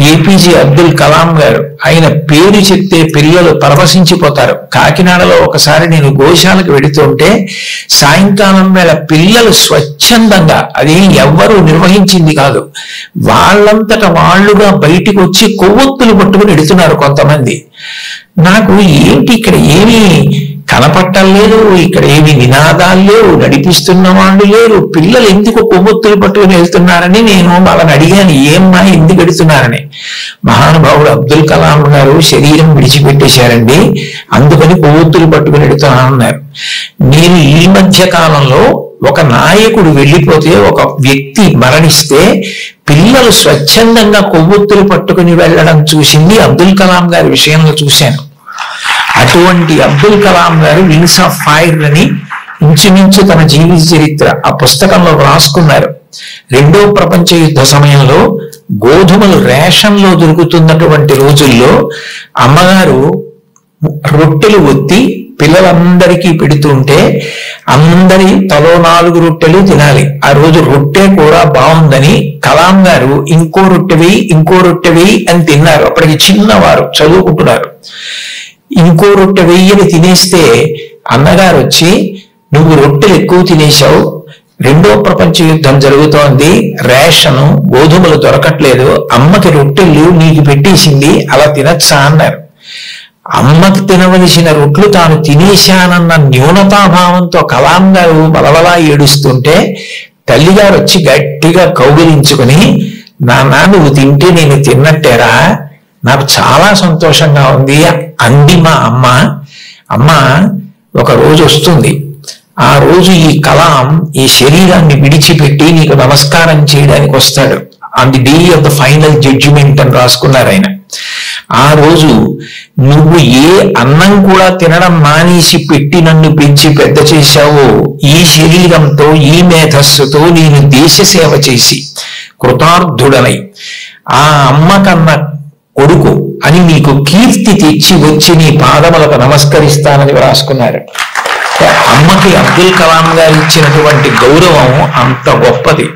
APJ Abdul Kalam గారు, ఆయన పేరు చెప్తే పిల్లలు పరవశించిపోతారు. కాకినాడలో ఒకసారి నేను గోశాలకు వెడుతుంటే సాయంకాలం వేళ పిల్లలు స్వచ్ఛందంగా, అది ఎవ్వరూ నిర్వహించింది కాదు, వాళ్ళంతట వాళ్ళుగా బయటికి వచ్చి కొవ్వొత్తులు పట్టుకుని ఎడుతున్నారు కొంతమంది. నాకు ఏంటి ఇక్కడ ఏమీ కనపట్టలేదు, ఇక్కడ ఏమి నినాదాలు లేవు, నడిపిస్తున్న వాళ్ళు లేరు, పిల్లలు ఎందుకు కొవ్వొత్తులు పట్టుకుని వెళ్తున్నారని నేను వాళ్ళని అడిగాను, ఏమ్మా ఎందుకు ఎడుతున్నారని. మహానుభావుడు అబ్దుల్ కలాం గారు శరీరం విడిచిపెట్టేశారండి, అందుకని కొవ్వొత్తులు పట్టుకుని ఎడుతున్నారన్నారు. నేను ఈ మధ్య కాలంలో ఒక నాయకుడు వెళ్ళిపోతే, ఒక వ్యక్తి మరణిస్తే పిల్లలు స్వచ్ఛందంగా కొవ్వొత్తులు పట్టుకుని వెళ్ళడం చూసింది అబ్దుల్ కలాం గారి విషయంలో చూశాను. అటువంటి అబ్దుల్ కలాం గారు వింగ్స్ ఆఫ్ ఫైర్ అని ఇంచుమించు తన జీవిత చరిత్ర ఆ పుస్తకంలో రాసుకున్నారు. రెండో ప్రపంచ యుద్ధ సమయంలో గోధుమలు రేషన్లో దొరుకుతున్నటువంటి రోజుల్లో అమ్మగారు రొట్టెలు ఒత్తి పిల్లలందరికీ పెడుతుంటే అందరి తలో 4 రొట్టెలు తినాలి. ఆ రోజు రొట్టె కూడా బాగుందని కలాం గారు ఇంకో రొట్టె వేయి అని తిన్నారు. అప్పటికి చిన్నవారు, చదువుకుంటున్నారు. ఇంకో రొట్టె వెయ్యని తినేస్తే అన్నగారు వచ్చి, నువ్వు రొట్టెలు ఎక్కువ తినేశావు, రెండో ప్రపంచ యుద్ధం జరుగుతోంది, రేషను గోధుమలు దొరకట్లేదు, అమ్మకి రొట్టెలు నీకు పెట్టేసింది, అలా తినచ్చా అన్నారు. అమ్మకి తినవలసిన రొట్లు తాను తినేశానన్న న్యూనతాభావంతో కలాం గారు బలబలా ఏడుస్తుంటే తల్లిగారు వచ్చి గట్టిగా కౌగిలించుకుని, నాన్న నువ్వు తింటే నేను తిన్నట్టేరా, నాకు చాలా సంతోషంగా ఉంది అంది మా అమ్మ. అమ్మ ఒక రోజు వస్తుంది, ఆ రోజు ఈ కలాం ఈ శరీరాన్ని విడిచిపెట్టి నీకు నమస్కారం చేయడానికి వస్తాడు. On the day of the final judgement అని రాసుకున్నారు ఆయన. ఆ రోజు నువ్వు ఏ అన్నం కూడా తినడం మానేసి పెట్టి నన్ను పెంచి పెద్ద చేశావో, ఈ శరీరంతో ఈ మేధస్సుతో నేను దేశ సేవ చేసి కృతార్థుడనై ఆ అమ్మ కన్నా కొడుకు అని నీకు కీర్తి తెచ్చి వచ్చి నీ పాదములకు నమస్కరిస్తానని రాసుకున్నారు. అమ్మకి అబ్దుల్ కలాం గారు ఇచ్చినటువంటి గౌరవం అంత గొప్పది.